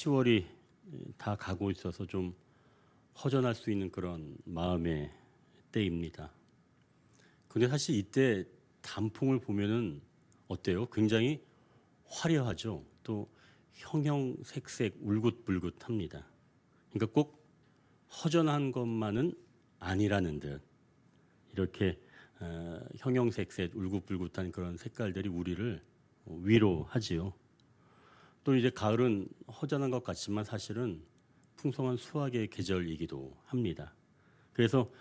10월이 다 가고 있어서 좀 허전할 수 있는 그런 마음의 때입니다. 근데 사실 이때 단풍을 보면은 어때요? 굉장히 화려하죠. 또 형형색색 울긋불긋합니다. 그러니까 꼭 허전한 것만은 아니라는 듯 이렇게 형형색색 울긋불긋한 그런 색깔들이 우리를 위로하지요. 또 이제 가을은 허전한 것 같지만 사실은 풍성한 수확의 계절이기도 합니다. 그래서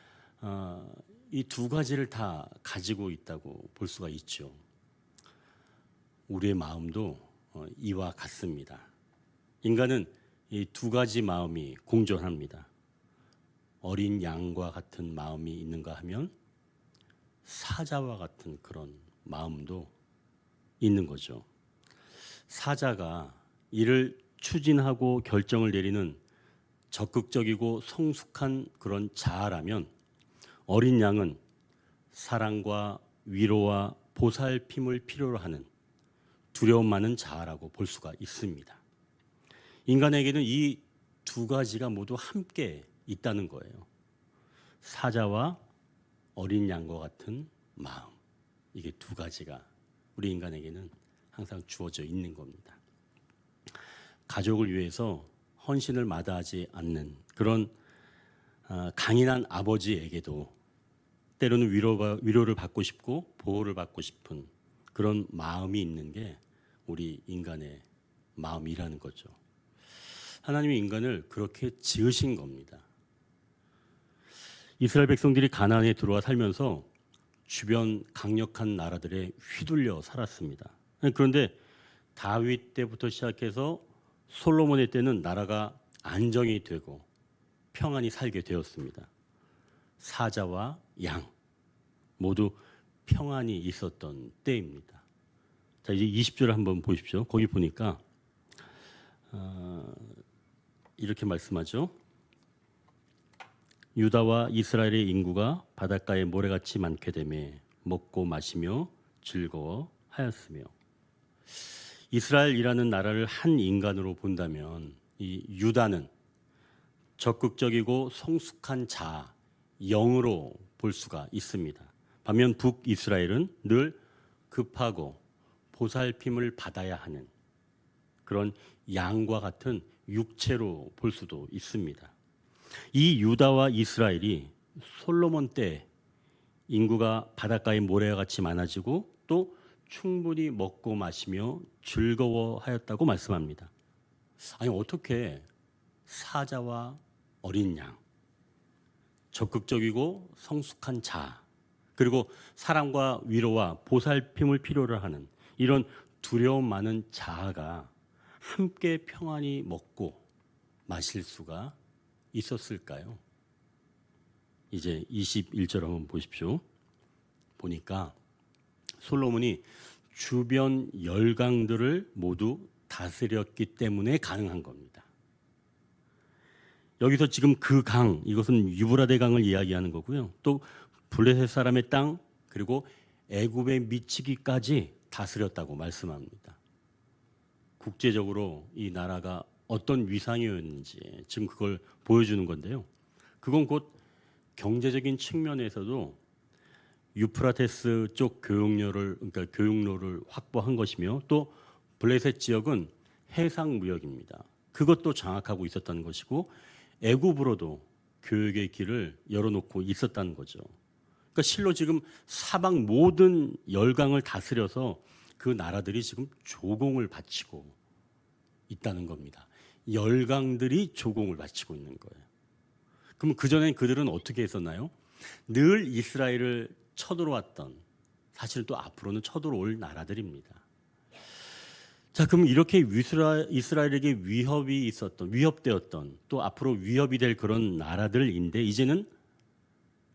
이 두 가지를 다 가지고 있다고 볼 수가 있죠. 우리의 마음도 이와 같습니다. 인간은 이 두 가지 마음이 공존합니다. 어린 양과 같은 마음이 있는가 하면 사자와 같은 그런 마음도 있는 거죠. 사자가 이를 추진하고 결정을 내리는 적극적이고 성숙한 그런 자아라면 어린 양은 사랑과 위로와 보살핌을 필요로 하는 두려움 많은 자아라고 볼 수가 있습니다. 인간에게는 이 두 가지가 모두 함께 있다는 거예요. 사자와 어린 양과 같은 마음. 이게 두 가지가 우리 인간에게는 항상 주어져 있는 겁니다. 가족을 위해서 헌신을 마다하지 않는 그런 강인한 아버지에게도 때로는 위로를 받고 싶고 보호를 받고 싶은 그런 마음이 있는 게 우리 인간의 마음이라는 거죠. 하나님이 인간을 그렇게 지으신 겁니다. 이스라엘 백성들이 가나안에 들어와 살면서 주변 강력한 나라들에 휘둘려 살았습니다. 그런데 다윗 때부터 시작해서 솔로몬의 때는 나라가 안정이 되고 평안히 살게 되었습니다. 사자와 양 모두 평안이 있었던 때입니다. 자, 이제 20절을 한번 보십시오. 거기 보니까 이렇게 말씀하죠. 유다와 이스라엘의 인구가 바닷가에 모래같이 많게 되매 먹고 마시며 즐거워하였으며. 이스라엘이라는 나라를 한 인간으로 본다면 이 유다는 적극적이고 성숙한 자, 영으로 볼 수가 있습니다. 반면 북이스라엘은 늘 급하고 보살핌을 받아야 하는 그런 양과 같은 육체로 볼 수도 있습니다. 이 유다와 이스라엘이 솔로몬 때 인구가 바닷가의 모래와 같이 많아지고 또 충분히 먹고 마시며 즐거워하였다고 말씀합니다. 아니 어떻게 사자와 어린 양, 적극적이고 성숙한 자, 그리고 사랑과 위로와 보살핌을 필요로 하는 이런 두려움 많은 자아가 함께 평안히 먹고 마실 수가 있었을까요? 이제 21절 한번 보십시오. 보니까 솔로몬이 주변 열강들을 모두 다스렸기 때문에 가능한 겁니다. 여기서 지금 그 강, 이것은 유브라데 강을 이야기하는 거고요. 또 블레셋 사람의 땅, 그리고 애굽에 미치기까지 다스렸다고 말씀합니다. 국제적으로 이 나라가 어떤 위상이었는지 지금 그걸 보여주는 건데요. 그건 곧 경제적인 측면에서도 유프라테스 쪽 교육로를 확보한 것이며 또 블레셋 지역은 해상 무역입니다. 그것도 장악하고 있었다는 것이고 애굽으로도 교육의 길을 열어놓고 있었다는 거죠. 그러니까 실로 지금 사방 모든 열강을 다스려서 그 나라들이 지금 조공을 바치고 있다는 겁니다. 열강들이 조공을 바치고 있는 거예요. 그럼 그전엔 그들은 어떻게 했었나요? 늘 이스라엘을 쳐들어왔던, 사실 또 앞으로는 쳐들어올 나라들입니다. 자, 그럼 이렇게 이스라엘에게 위협되었던, 또 앞으로 위협이 될 그런 나라들인데 이제는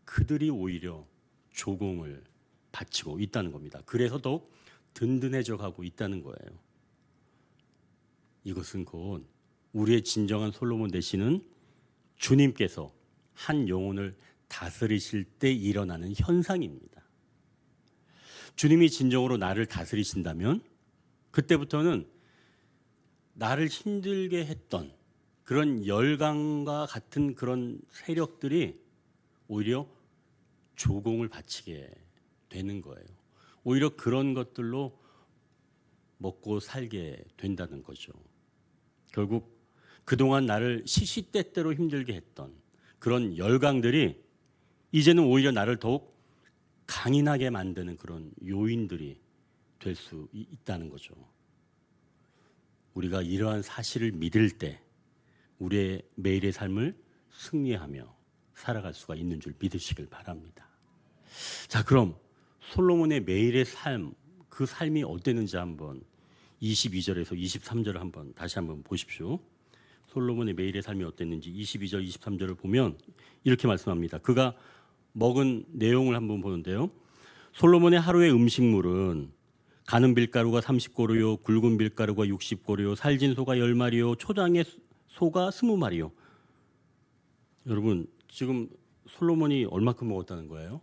그들이 오히려 조공을 바치고 있다는 겁니다. 그래서 더욱 든든해져 가고 있다는 거예요. 이것은 곧 우리의 진정한 솔로몬 되시는 주님께서 한 영혼을 다스리실 때 일어나는 현상입니다. 주님이 진정으로 나를 다스리신다면 그때부터는 나를 힘들게 했던 그런 열강과 같은 그런 세력들이 오히려 조공을 바치게 되는 거예요. 오히려 그런 것들로 먹고 살게 된다는 거죠. 결국 그동안 나를 시시때때로 힘들게 했던 그런 열강들이 이제는 오히려 나를 더욱 강인하게 만드는 그런 요인들이 될 수 있다는 거죠. 우리가 이러한 사실을 믿을 때 우리의 매일의 삶을 승리하며 살아갈 수가 있는 줄 믿으시길 바랍니다. 자, 그럼 솔로몬의 매일의 삶, 그 삶이 어땠는지 한번 22절에서 23절을 한번 다시 한번 보십시오. 솔로몬의 매일의 삶이 어땠는지 22절, 23절을 보면 이렇게 말씀합니다. 그가 먹은 내용을 한번 보는데요. 솔로몬의 하루의 음식물은 가는 밀가루가 30고루요, 굵은 밀가루가 60고루요, 살진 소가 10마리요, 초장의 소가 20마리요. 여러분, 지금 솔로몬이 얼마큼 먹었다는 거예요?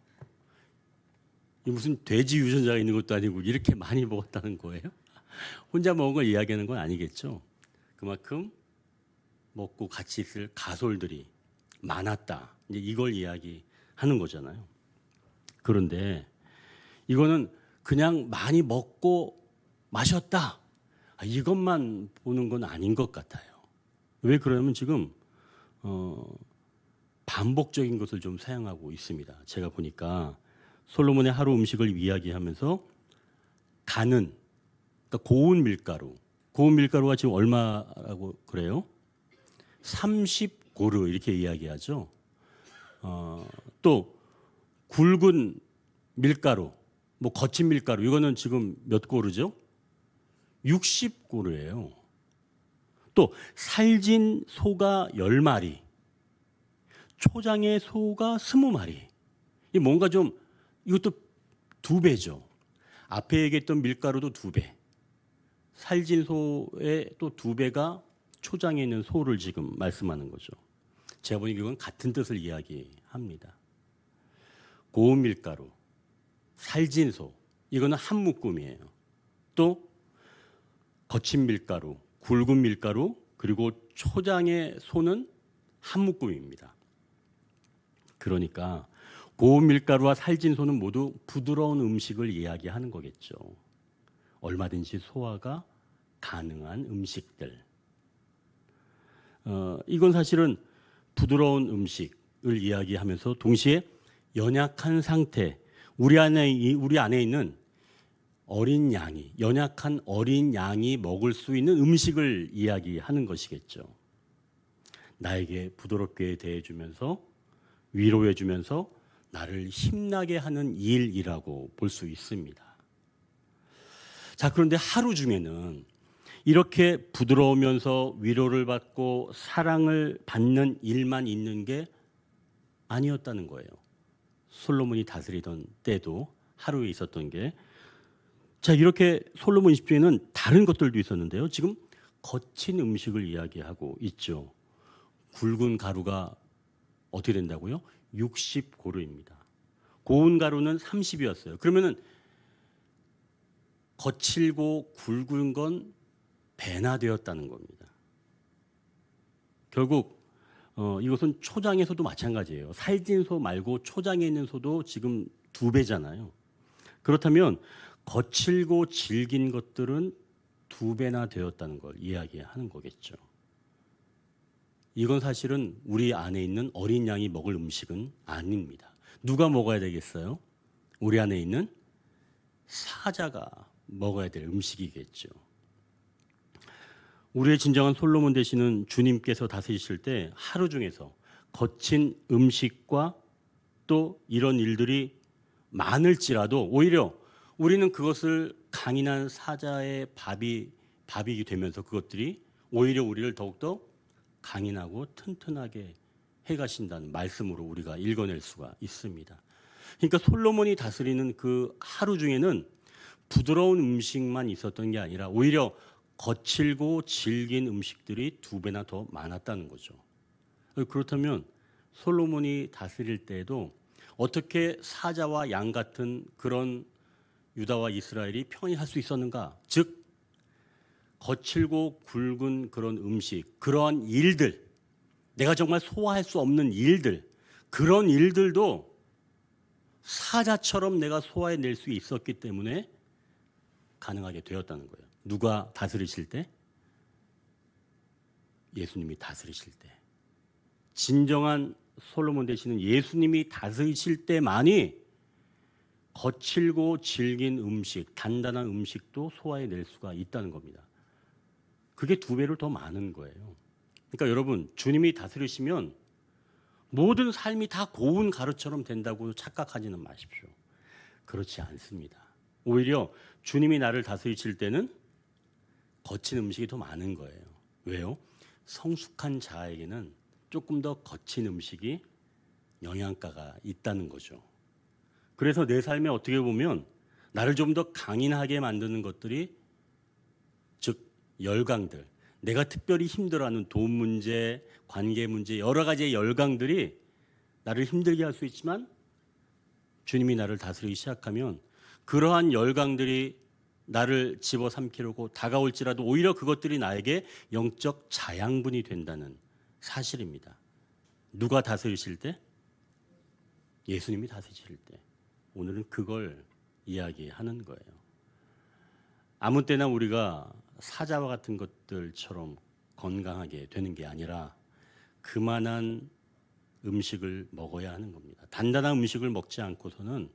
무슨 돼지 유전자가 있는 것도 아니고 이렇게 많이 먹었다는 거예요? 혼자 먹은 걸 이야기하는 건 아니겠죠. 그만큼 먹고 같이 있을 가솔들이 많았다. 이제 이걸 이야기하는 거잖아요. 그런데 이거는 그냥 많이 먹고 마셨다. 이것만 보는 건 아닌 것 같아요. 왜 그러냐면 지금 반복적인 것을 좀 사용하고 있습니다. 제가 보니까 솔로몬의 하루 음식을 이야기하면서 가는, 그러니까 고운 밀가루가 지금 얼마라고 그래요? 30고루 이렇게 이야기하죠. 또 굵은 밀가루, 뭐 거친 밀가루, 이거는 지금 몇 고루죠? 60고루예요. 또 살진 소가 10마리, 초장의 소가 20마리. 이 뭔가 좀 이것도 2배죠. 앞에 얘기했던 밀가루도 2배, 살진 소의 또 2배가 초장에 있는 소를 지금 말씀하는 거죠. 제가 보니 이건 같은 뜻을 이야기합니다. 고운 밀가루, 살진 소, 이거는 한 묶음이에요. 또 거친 밀가루, 굵은 밀가루, 그리고 초장의 소는 한 묶음입니다. 그러니까 고운 밀가루와 살진 소는 모두 부드러운 음식을 이야기하는 거겠죠. 얼마든지 소화가 가능한 음식들. 이건 사실은 부드러운 음식을 이야기하면서 동시에 연약한 상태, 우리 안에 있는 어린 양이, 연약한 어린 양이 먹을 수 있는 음식을 이야기하는 것이겠죠. 나에게 부드럽게 대해주면서 위로해주면서 나를 힘나게 하는 일이라고 볼 수 있습니다. 자, 그런데 하루 중에는 이렇게 부드러우면서 위로를 받고 사랑을 받는 일만 있는 게 아니었다는 거예요. 솔로몬이 다스리던 때도 하루에 있었던 게, 자, 이렇게 솔로몬 20주에는 다른 것들도 있었는데요. 지금 거친 음식을 이야기하고 있죠. 굵은 가루가 어떻게 된다고요? 60고루입니다. 고운 가루는 30이었어요. 그러면은 거칠고 굵은 건 배나 되었다는 겁니다. 결국 이것은 초장에서도 마찬가지예요. 살진 소 말고 초장에 있는 소도 지금 2배잖아요. 그렇다면 거칠고 질긴 것들은 2배나 되었다는 걸 이야기하는 거겠죠. 이건 사실은 우리 안에 있는 어린 양이 먹을 음식은 아닙니다. 누가 먹어야 되겠어요? 우리 안에 있는 사자가 먹어야 될 음식이겠죠. 우리의 진정한 솔로몬 되시는 주님께서 다스리실 때 하루 중에서 거친 음식과 또 이런 일들이 많을지라도 오히려 우리는 그것을 강인한 사자의 밥이 되면서 그것들이 오히려 우리를 더욱더 강인하고 튼튼하게 해가신다는 말씀으로 우리가 읽어낼 수가 있습니다. 그러니까 솔로몬이 다스리는 그 하루 중에는 부드러운 음식만 있었던 게 아니라 오히려 거칠고 질긴 음식들이 2배나 더 많았다는 거죠. 그렇다면 솔로몬이 다스릴 때에도 어떻게 사자와 양 같은 그런 유다와 이스라엘이 편히 할 수 있었는가? 즉 거칠고 굵은 그런 음식, 그러한 일들, 내가 정말 소화할 수 없는 일들, 그런 일들도 사자처럼 내가 소화해낼 수 있었기 때문에 가능하게 되었다는 거예요. 누가 다스리실 때? 예수님이 다스리실 때. 진정한 솔로몬 되시는 예수님이 다스리실 때만이 거칠고 질긴 음식, 단단한 음식도 소화해낼 수가 있다는 겁니다. 그게 2배를 더 많은 거예요. 그러니까 여러분, 주님이 다스리시면 모든 삶이 다 고운 가루처럼 된다고 착각하지는 마십시오. 그렇지 않습니다. 오히려 주님이 나를 다스리실 때는 거친 음식이 더 많은 거예요. 왜요? 성숙한 자에게는 조금 더 거친 음식이 영양가가 있다는 거죠. 그래서 내 삶에 어떻게 보면 나를 좀 더 강인하게 만드는 것들이, 즉 열강들, 내가 특별히 힘들어하는 돈 문제, 관계 문제, 여러 가지의 열강들이 나를 힘들게 할 수 있지만 주님이 나를 다스리기 시작하면 그러한 열강들이 나를 집어삼키려고 다가올지라도 오히려 그것들이 나에게 영적 자양분이 된다는 사실입니다. 누가 다스리실 때? 예수님이 다스리실 때. 오늘은 그걸 이야기하는 거예요. 아무 때나 우리가 사자와 같은 것들처럼 건강하게 되는 게 아니라 그만한 음식을 먹어야 하는 겁니다. 단단한 음식을 먹지 않고서는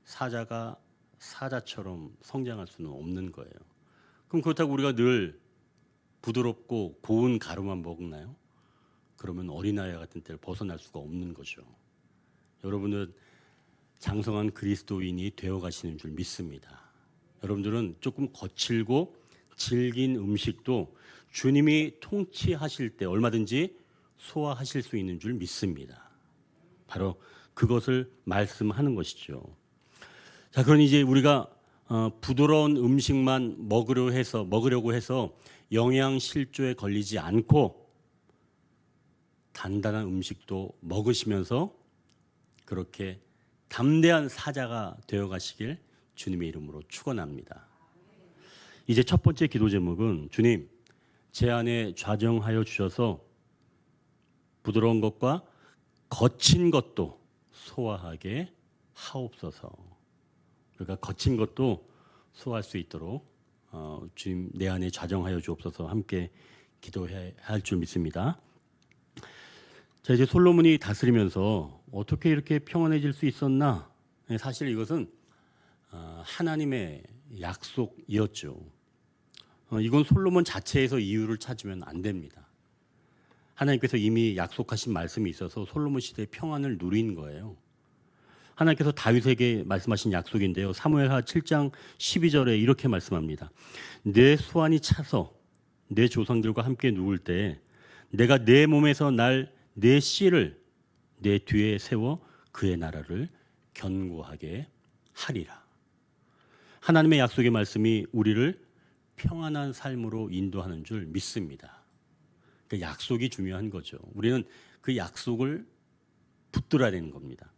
사자가 사자처럼 성장할 수는 없는 거예요. 그럼 그렇다고 우리가 늘 부드럽고 고운 가루만 먹나요? 그러면 어린아이 같은 때를 벗어날 수가 없는 거죠. 여러분은 장성한 그리스도인이 되어가시는 줄 믿습니다. 여러분들은 조금 거칠고 질긴 음식도 주님이 통치하실 때 얼마든지 소화하실 수 있는 줄 믿습니다. 바로 그것을 말씀하는 것이죠. 자, 그러니 이제 우리가 부드러운 음식만 먹으려고 해서 영양 실조에 걸리지 않고 단단한 음식도 먹으시면서 그렇게 담대한 사자가 되어 가시길 주님의 이름으로 축원합니다. 이제 첫 번째 기도 제목은 주님, 제 안에 좌정하여 주셔서 부드러운 것과 거친 것도 소화하게 하옵소서. 그러니까 거친 것도 소화할 수 있도록 주님 내 안에 좌정하여 주옵소서 함께 기도해야 할 줄 믿습니다. 자, 이제 솔로몬이 다스리면서 어떻게 이렇게 평안해질 수 있었나? 사실 이것은 하나님의 약속이었죠. 이건 솔로몬 자체에서 이유를 찾으면 안 됩니다. 하나님께서 이미 약속하신 말씀이 있어서 솔로몬 시대의 평안을 누린 거예요. 하나님께서 다윗에게 말씀하신 약속인데요. 사무엘하 7장 12절에 이렇게 말씀합니다. 내 수완이 차서 내 조상들과 함께 누울 때 내가 내 몸에서 내 씨를 내 뒤에 세워 그의 나라를 견고하게 하리라. 하나님의 약속의 말씀이 우리를 평안한 삶으로 인도하는 줄 믿습니다. 그 약속이 중요한 거죠. 우리는 그 약속을 붙들어야 되는 겁니다.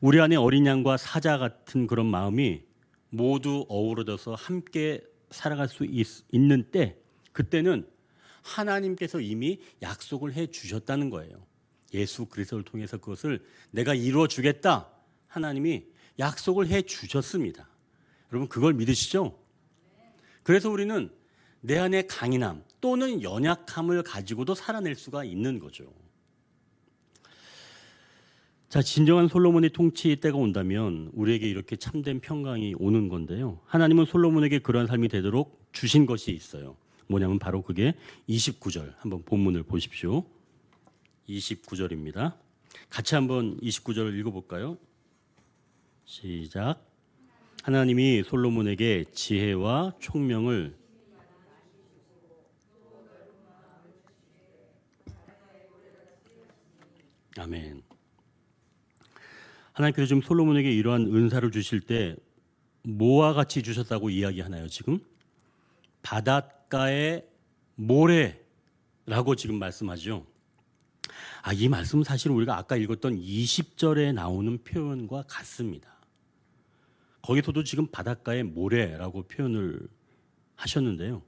우리 안에 어린 양과 사자 같은 그런 마음이 모두 어우러져서 함께 살아갈 수 있는 때, 그때는 하나님께서 이미 약속을 해 주셨다는 거예요. 예수 그리스도를 통해서 그것을 내가 이루어 주겠다. 하나님이 약속을 해 주셨습니다. 여러분 그걸 믿으시죠? 그래서 우리는 내 안에 강인함 또는 연약함을 가지고도 살아낼 수가 있는 거죠. 자, 진정한 솔로몬의 통치 때가 온다면 우리에게 이렇게 참된 평강이 오는 건데요. 하나님은 솔로몬에게 그러한 삶이 되도록 주신 것이 있어요. 뭐냐면 바로 그게 29절 한번 본문을 보십시오. 29절입니다. 같이 한번 29절을 읽어볼까요? 시작. 하나님이 솔로몬에게 지혜와 총명을 아멘. 하나님께서 지금 솔로몬에게 이러한 은사를 주실 때 뭐와 같이 주셨다고 이야기하나요? 지금 바닷가의 모래라고 지금 말씀하죠. 이 말씀은 사실 우리가 아까 읽었던 20절에 나오는 표현과 같습니다. 거기서도 지금 바닷가의 모래라고 표현을 하셨는데요.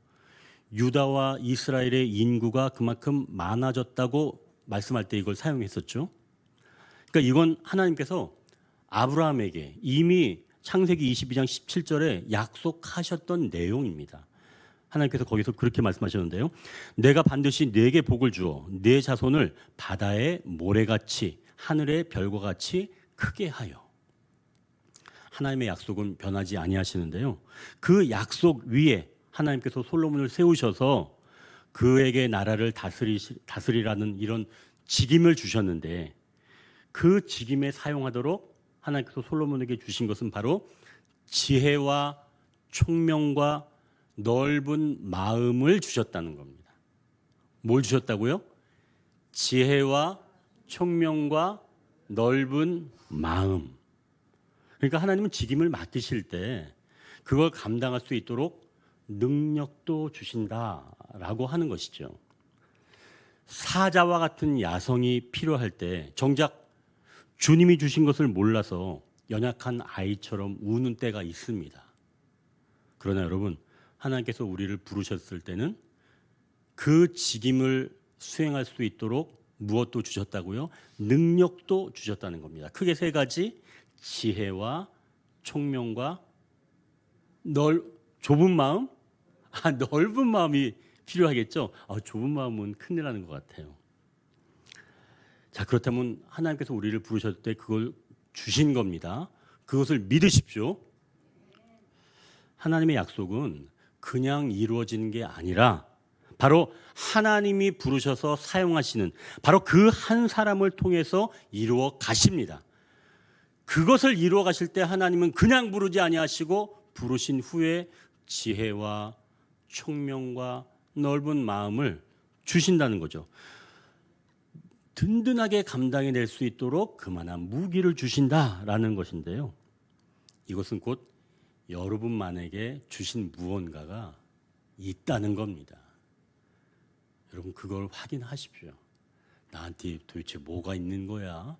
유다와 이스라엘의 인구가 그만큼 많아졌다고 말씀할 때 이걸 사용했었죠. 그러니까 이건 하나님께서 아브라함에게 이미 창세기 22장 17절에 약속하셨던 내용입니다. 하나님께서 거기서 그렇게 말씀하셨는데요. 내가 반드시 네게 복을 주어 네 자손을 바다의 모래같이 하늘의 별과 같이 크게 하여. 하나님의 약속은 변하지 아니하시는데요. 그 약속 위에 하나님께서 솔로몬을 세우셔서 그에게 나라를 다스리라는 이런 직임을 주셨는데 그 직임에 사용하도록 하나님께서 솔로몬에게 주신 것은 바로 지혜와 총명과 넓은 마음을 주셨다는 겁니다. 뭘 주셨다고요? 지혜와 총명과 넓은 마음. 그러니까 하나님은 직임을 맡으실 때 그걸 감당할 수 있도록 능력도 주신다라고 하는 것이죠. 사자와 같은 야성이 필요할 때 정작 주님이 주신 것을 몰라서 연약한 아이처럼 우는 때가 있습니다. 그러나 여러분, 하나님께서 우리를 부르셨을 때는 그 직임을 수행할 수 있도록 무엇도 주셨다고요? 능력도 주셨다는 겁니다. 크게 세 가지: 지혜와 총명과 좁은 마음? 넓은 마음이 필요하겠죠. 좁은 마음은 큰일 나는 것 같아요. 자, 그렇다면 하나님께서 우리를 부르셨을 때 그걸 주신 겁니다. 그것을 믿으십시오. 하나님의 약속은 그냥 이루어지는 게 아니라 바로 하나님이 부르셔서 사용하시는 바로 그 한 사람을 통해서 이루어 가십니다. 그것을 이루어 가실 때 하나님은 그냥 부르지 아니하시고 부르신 후에 지혜와 총명과 넓은 마음을 주신다는 거죠. 든든하게 감당해낼 수 있도록 그만한 무기를 주신다라는 것인데요. 이것은 곧 여러분만에게 주신 무언가가 있다는 겁니다. 여러분 그걸 확인하십시오. 나한테 도대체 뭐가 있는 거야?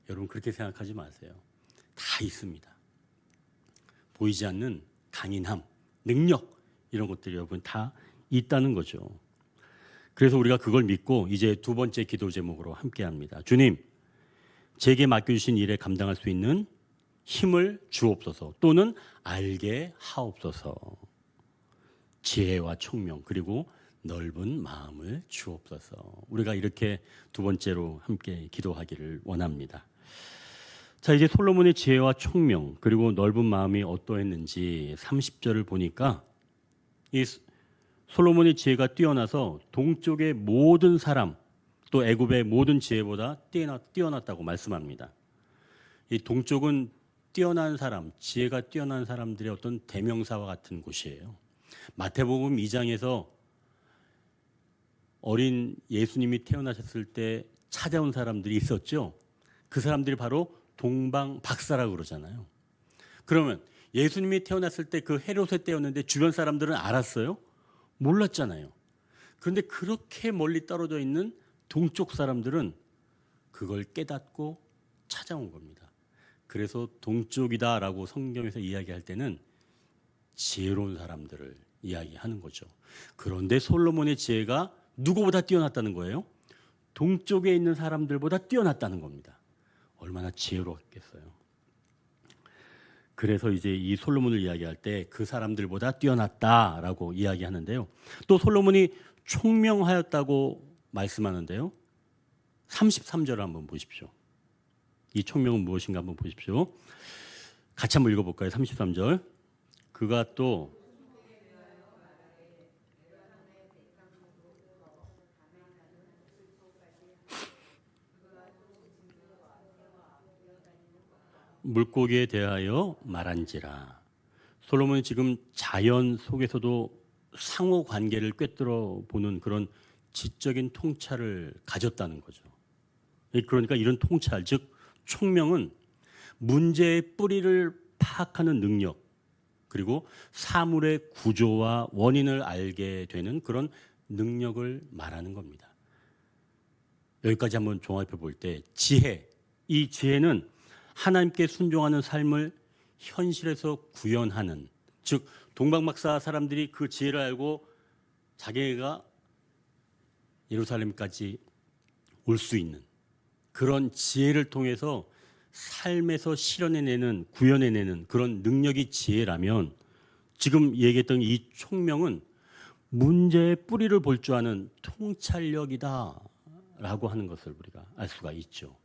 여러분 그렇게 생각하지 마세요. 다 있습니다. 보이지 않는 강인함, 능력 이런 것들이 여러분 다 있다는 거죠. 그래서 우리가 그걸 믿고 이제 두 번째 기도 제목으로 함께합니다. 주님, 제게 맡겨주신 일에 감당할 수 있는 힘을 주옵소서, 또는 알게 하옵소서. 지혜와 총명 그리고 넓은 마음을 주옵소서. 우리가 이렇게 두 번째로 함께 기도하기를 원합니다. 자, 이제 솔로몬의 지혜와 총명 그리고 넓은 마음이 어떠했는지 30절을 보니까 이 솔로몬의 지혜가 뛰어나서 동쪽의 모든 사람 또 애굽의 모든 지혜보다 뛰어났다고 말씀합니다. 이 동쪽은 뛰어난 사람, 지혜가 뛰어난 사람들의 어떤 대명사와 같은 곳이에요. 마태복음 2장에서 어린 예수님이 태어나셨을 때 찾아온 사람들이 있었죠. 그 사람들이 바로 동방 박사라고 그러잖아요. 그러면 예수님이 태어났을 때 그 헤롯의 때였는데 주변 사람들은 알았어요? 몰랐잖아요. 그런데 그렇게 멀리 떨어져 있는 동쪽 사람들은 그걸 깨닫고 찾아온 겁니다. 그래서 동쪽이다라고 성경에서 이야기할 때는 지혜로운 사람들을 이야기하는 거죠. 그런데 솔로몬의 지혜가 누구보다 뛰어났다는 거예요? 동쪽에 있는 사람들보다 뛰어났다는 겁니다. 얼마나 지혜로웠겠어요. 그래서 이제 이 솔로몬을 이야기할 때 그 사람들보다 뛰어났다라고 이야기하는데요. 또 솔로몬이 총명하였다고 말씀하는데요. 33절을 한번 보십시오. 이 총명은 무엇인가 한번 보십시오. 같이 한번 읽어볼까요? 33절. 그가 또 물고기에 대하여 말한지라. 솔로몬이 지금 자연 속에서도 상호 관계를 꿰뚫어 보는 그런 지적인 통찰을 가졌다는 거죠. 그러니까 이런 통찰, 즉 총명은 문제의 뿌리를 파악하는 능력, 그리고 사물의 구조와 원인을 알게 되는 그런 능력을 말하는 겁니다. 여기까지 한번 종합해 볼 때 지혜, 이 지혜는 하나님께 순종하는 삶을 현실에서 구현하는, 즉 동방박사 사람들이 그 지혜를 알고 자기가 예루살렘까지 올 수 있는 그런 지혜를 통해서 삶에서 실현해내는, 구현해내는 그런 능력이 지혜라면 지금 얘기했던 이 총명은 문제의 뿌리를 볼 줄 아는 통찰력이다라고 하는 것을 우리가 알 수가 있죠.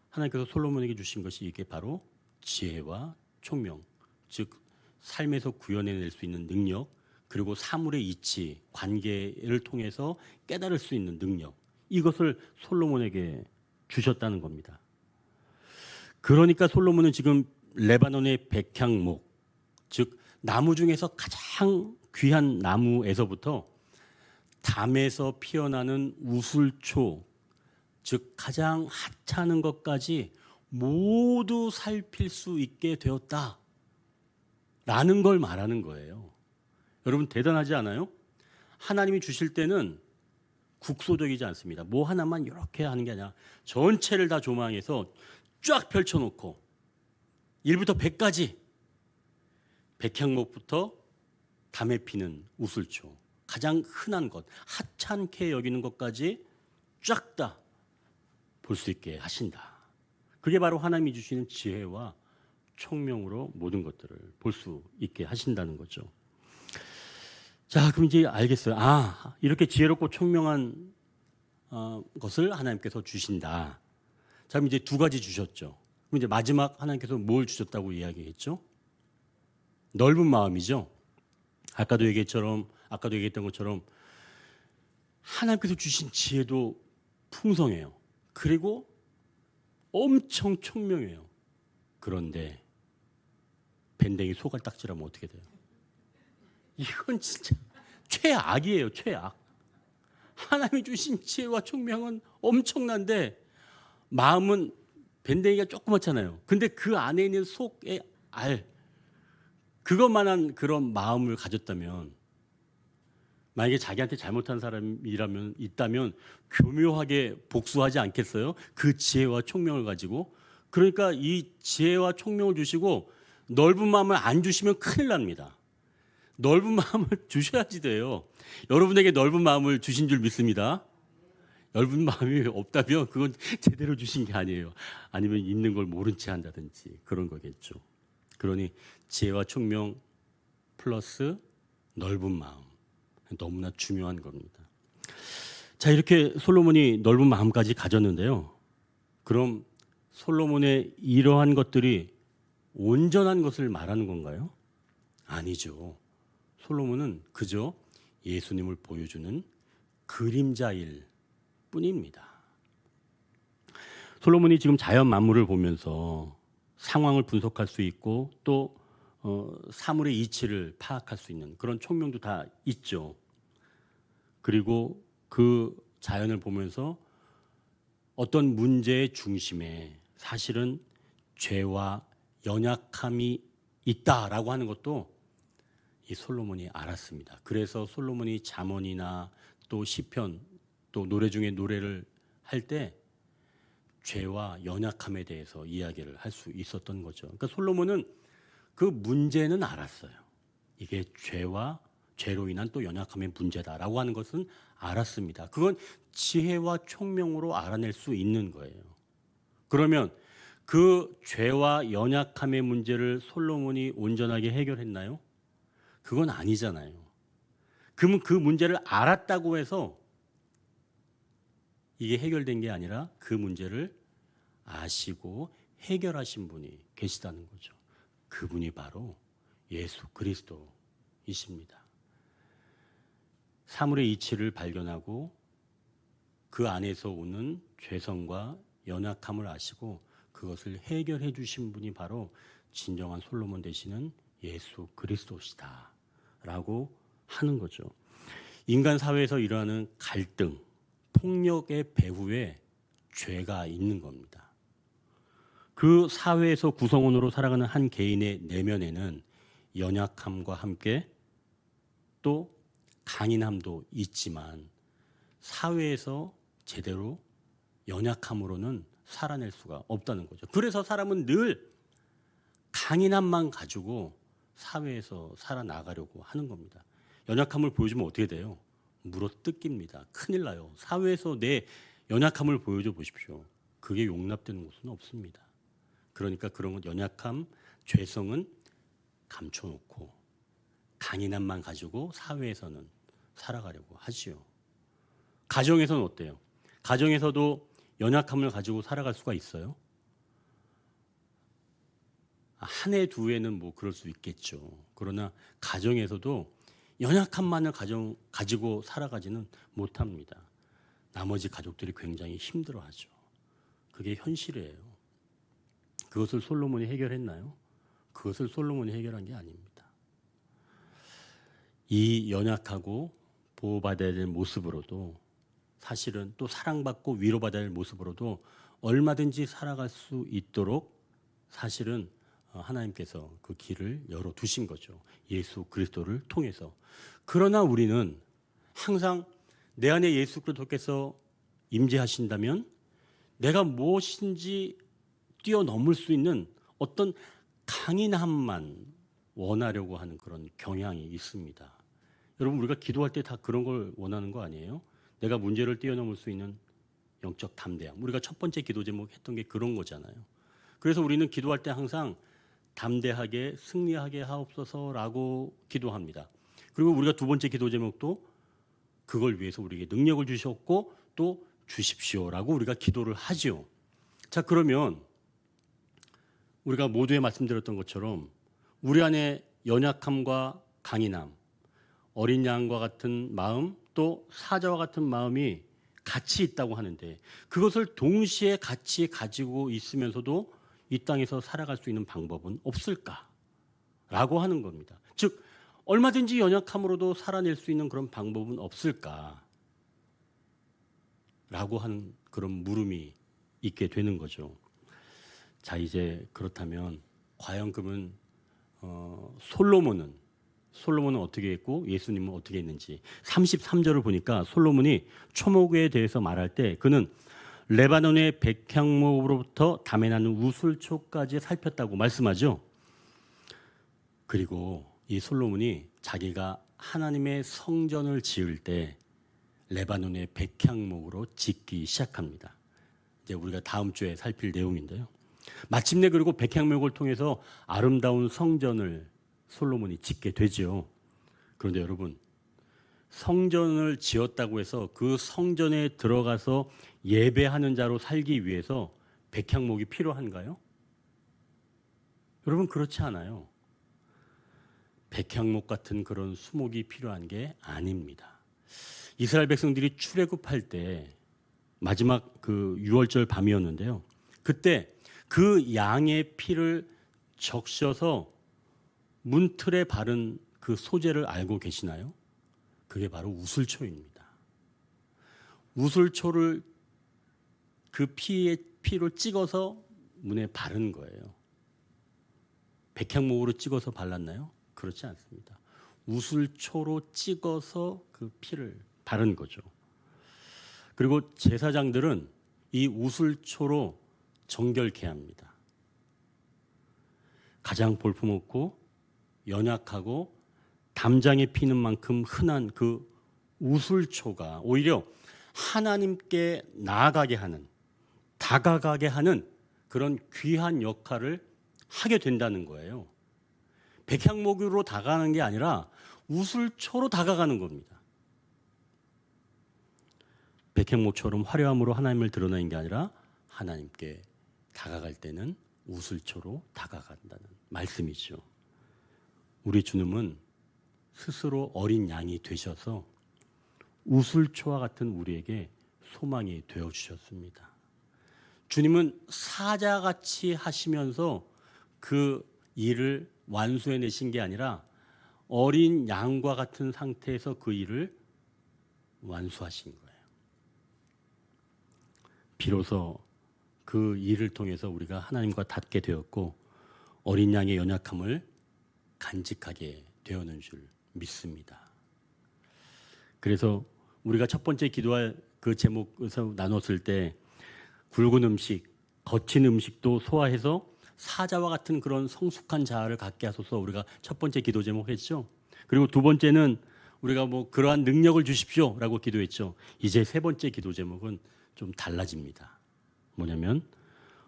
하나님께서 솔로몬에게 주신 것이 이게 바로 지혜와 총명, 즉 삶에서 구현해낼 수 있는 능력, 그리고 사물의 이치, 관계를 통해서 깨달을 수 있는 능력, 이것을 솔로몬에게 주셨다는 겁니다. 그러니까 솔로몬은 지금 레바논의 백향목, 즉 나무 중에서 가장 귀한 나무에서부터 담에서 피어나는 우슬초, 즉 가장 하찮은 것까지 모두 살필 수 있게 되었다라는 걸 말하는 거예요. 여러분 대단하지 않아요? 하나님이 주실 때는 국소적이지 않습니다. 뭐 하나만 이렇게 하는 게 아니라 전체를 다 조망해서 쫙 펼쳐놓고 1부터 100까지 백향목부터 담에 피는 우슬초, 가장 흔한 것, 하찮게 여기는 것까지 쫙 다 볼 수 있게 하신다. 그게 바로 하나님이 주시는 지혜와 총명으로 모든 것들을 볼 수 있게 하신다는 거죠. 자, 그럼 이제 알겠어요. 아, 이렇게 지혜롭고 총명한 것을 하나님께서 주신다. 자, 그럼 이제 두 가지 주셨죠. 그럼 이제 마지막 하나님께서 뭘 주셨다고 이야기했죠? 넓은 마음이죠. 아까도 얘기했던 것처럼 하나님께서 주신 지혜도 풍성해요. 그리고 엄청 총명해요. 그런데 밴댕이 소갈딱지라면 어떻게 돼요? 이건 진짜 최악이에요. 최악. 하나님이 주신 지혜와 총명은 엄청난데 마음은 밴댕이가 조그맣잖아요. 근데 그 안에 있는 속의 알, 그것만한 그런 마음을 가졌다면, 만약에 자기한테 잘못한 사람이라면 있다면 교묘하게 복수하지 않겠어요? 그 지혜와 총명을 가지고. 그러니까 이 지혜와 총명을 주시고 넓은 마음을 안 주시면 큰일 납니다. 넓은 마음을 주셔야지 돼요. 여러분에게 넓은 마음을 주신 줄 믿습니다. 넓은 마음이 없다면 그건 제대로 주신 게 아니에요. 아니면 있는 걸 모른 채 한다든지 그런 거겠죠. 그러니 지혜와 총명 플러스 넓은 마음, 너무나 중요한 겁니다. 자, 이렇게 솔로몬이 넓은 마음까지 가졌는데요. 그럼 솔로몬의 이러한 것들이 온전한 것을 말하는 건가요? 아니죠. 솔로몬은 그저 예수님을 보여주는 그림자일 뿐입니다. 솔로몬이 지금 자연 만물을 보면서 상황을 분석할 수 있고 또 사물의 이치를 파악할 수 있는 그런 총명도 다 있죠. 그리고 그 자연을 보면서 어떤 문제의 중심에 사실은 죄와 연약함이 있다라고 하는 것도 이 솔로몬이 알았습니다. 그래서 솔로몬이 잠언이나 또 시편 또 노래 중에 노래를 할 때 죄와 연약함에 대해서 이야기를 할 수 있었던 거죠. 그러니까 솔로몬은 그 문제는 알았어요. 이게 죄로 인한 또 연약함의 문제다라고 하는 것은 알았습니다. 그건 지혜와 총명으로 알아낼 수 있는 거예요. 그러면 그 죄와 연약함의 문제를 솔로몬이 온전하게 해결했나요? 그건 아니잖아요. 그러면 그 문제를 알았다고 해서 이게 해결된 게 아니라 그 문제를 아시고 해결하신 분이 계시다는 거죠. 그분이 바로 예수 그리스도이십니다. 사물의 이치를 발견하고 그 안에서 오는 죄성과 연약함을 아시고 그것을 해결해 주신 분이 바로 진정한 솔로몬 되시는 예수 그리스도시다 라고 하는 거죠. 인간 사회에서 일어나는 갈등, 폭력의 배후에 죄가 있는 겁니다. 그 사회에서 구성원으로 살아가는 한 개인의 내면에는 연약함과 함께 또 강인함도 있지만 사회에서 제대로 연약함으로는 살아낼 수가 없다는 거죠. 그래서 사람은 늘 강인함만 가지고 사회에서 살아나가려고 하는 겁니다. 연약함을 보여주면 어떻게 돼요? 물어뜯깁니다. 큰일 나요. 사회에서 내 연약함을 보여줘 보십시오. 그게 용납되는 곳은 없습니다. 그러니까 그런 건 연약함, 죄성은 감춰놓고 강인함만 가지고 사회에서는 살아가려고 하지요. 가정에서는 어때요? 가정에서도 연약함을 가지고 살아갈 수가 있어요? 한 해, 두 해는 뭐 그럴 수 있겠죠. 그러나 가정에서도 연약함만을 가지고 살아가지는 못합니다. 나머지 가족들이 굉장히 힘들어하죠. 그게 현실이에요. 그것을 솔로몬이 해결했나요? 그것을 솔로몬이 해결한 게 아닙니다. 이 연약하고 보호받아야 될 모습으로도 사실은 또 사랑받고 위로받아야 할 모습으로도 얼마든지 살아갈 수 있도록 사실은 하나님께서 그 길을 열어두신 거죠. 예수 그리스도를 통해서. 그러나 우리는 항상 내 안에 예수 그리스도께서 임재하신다면 내가 무엇인지 뛰어넘을 수 있는 어떤 강인함만 원하려고 하는 그런 경향이 있습니다. 여러분 우리가 기도할 때 다 그런 걸 원하는 거 아니에요? 내가 문제를 뛰어넘을 수 있는 영적 담대함. 우리가 첫 번째 기도 제목 했던 게 그런 거잖아요. 그래서 우리는 기도할 때 항상 담대하게 승리하게 하옵소서라고 기도합니다. 그리고 우리가 두 번째 기도 제목도 그걸 위해서 우리에게 능력을 주셨고 또 주십시오라고 우리가 기도를 하죠. 자, 그러면 우리가 모두에 말씀드렸던 것처럼 우리 안에 연약함과 강인함, 어린 양과 같은 마음, 또 사자와 같은 마음이 같이 있다고 하는데 그것을 동시에 같이 가지고 있으면서도 이 땅에서 살아갈 수 있는 방법은 없을까라고 하는 겁니다. 즉 얼마든지 연약함으로도 살아낼 수 있는 그런 방법은 없을까라고 하는 그런 물음이 있게 되는 거죠. 자, 이제 그렇다면 과연 그러면 솔로몬은 어떻게 했고 예수님은 어떻게 했는지 33절을 보니까 솔로몬이 초목에 대해서 말할 때 그는 레바논의 백향목으로부터 담에 나는 우슬초까지 살폈다고 말씀하죠. 그리고 이 솔로몬이 자기가 하나님의 성전을 지을 때 레바논의 백향목으로 짓기 시작합니다. 이제 우리가 다음 주에 살필 내용인데요. 마침내 그리고 백향목을 통해서 아름다운 성전을 솔로몬이 짓게 되죠. 그런데 여러분 성전을 지었다고 해서 그 성전에 들어가서 예배하는 자로 살기 위해서 백향목이 필요한가요? 여러분 그렇지 않아요. 백향목 같은 그런 수목이 필요한 게 아닙니다. 이스라엘 백성들이 출애굽할 때 마지막 그 유월절 밤이었는데요. 그때 그 양의 피를 적셔서 문틀에 바른 그 소재를 알고 계시나요? 그게 바로 우슬초입니다. 우슬초를 그 피로 찍어서 문에 바른 거예요. 백향목으로 찍어서 발랐나요? 그렇지 않습니다. 우슬초로 찍어서 그 피를 바른 거죠. 그리고 제사장들은 이 우슬초로 정결케 합니다. 가장 볼품없고 연약하고 담장에 피는 만큼 흔한 그 우슬초가 오히려 하나님께 나아가게 하는, 다가가게 하는 그런 귀한 역할을 하게 된다는 거예요. 백향목으로 다가가는 게 아니라 우슬초로 다가가는 겁니다. 백향목처럼 화려함으로 하나님을 드러내는 게 아니라 하나님께 다가갈 때는 우슬초로 다가간다는 말씀이죠. 우리 주님은 스스로 어린 양이 되셔서 우슬초와 같은 우리에게 소망이 되어주셨습니다. 주님은 사자같이 하시면서 그 일을 완수해내신 게 아니라 어린 양과 같은 상태에서 그 일을 완수하신 거예요. 비로소 그 일을 통해서 우리가 하나님과 닿게 되었고 어린 양의 연약함을 간직하게 되었는 줄 믿습니다. 그래서 우리가 첫 번째 기도할 그 제목에서 나눴을 때 굵은 음식, 거친 음식도 소화해서 사자와 같은 그런 성숙한 자아를 갖게 하소서 우리가 첫 번째 기도 제목 했죠. 그리고 두 번째는 우리가 뭐 그러한 능력을 주십시오라고 기도했죠. 이제 세 번째 기도 제목은 좀 달라집니다. 뭐냐면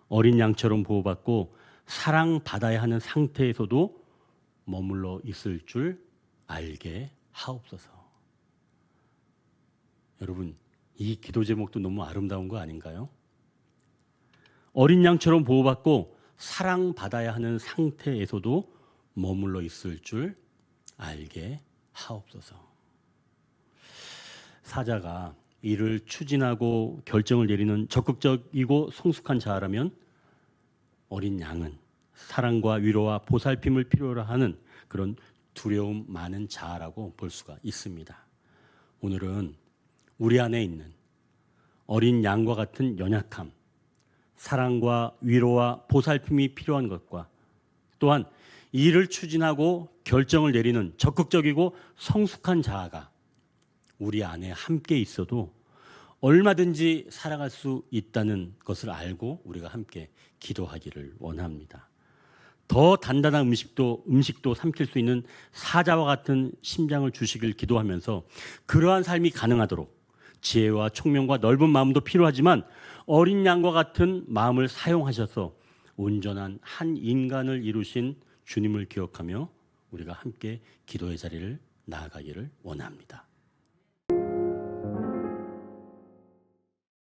어린 양처럼 보호받고 사랑받아야 하는 상태에서도 머물러 있을 줄 알게 하옵소서. 여러분, 이 기도 제목도 너무 아름다운 거 아닌가요? 어린 양처럼 보호받고 사랑받아야 하는 상태에서도 머물러 있을 줄 알게 하옵소서. 사자가 이를 추진하고 결정을 내리는 적극적이고 성숙한 자라면 어린 양은 사랑과 위로와 보살핌을 필요로 하는 그런 두려움 많은 자라고 볼 수가 있습니다. 오늘은 우리 안에 있는 어린 양과 같은 연약함, 사랑과 위로와 보살핌이 필요한 것과 또한 이를 추진하고 결정을 내리는 적극적이고 성숙한 자아가 우리 안에 함께 있어도 얼마든지 살아갈 수 있다는 것을 알고 우리가 함께 기도하기를 원합니다. 더 단단한 음식도 삼킬 수 있는 사자와 같은 심장을 주시길 기도하면서 그러한 삶이 가능하도록 지혜와 총명과 넓은 마음도 필요하지만 어린 양과 같은 마음을 사용하셔서 온전한 한 인간을 이루신 주님을 기억하며 우리가 함께 기도의 자리를 나아가기를 원합니다.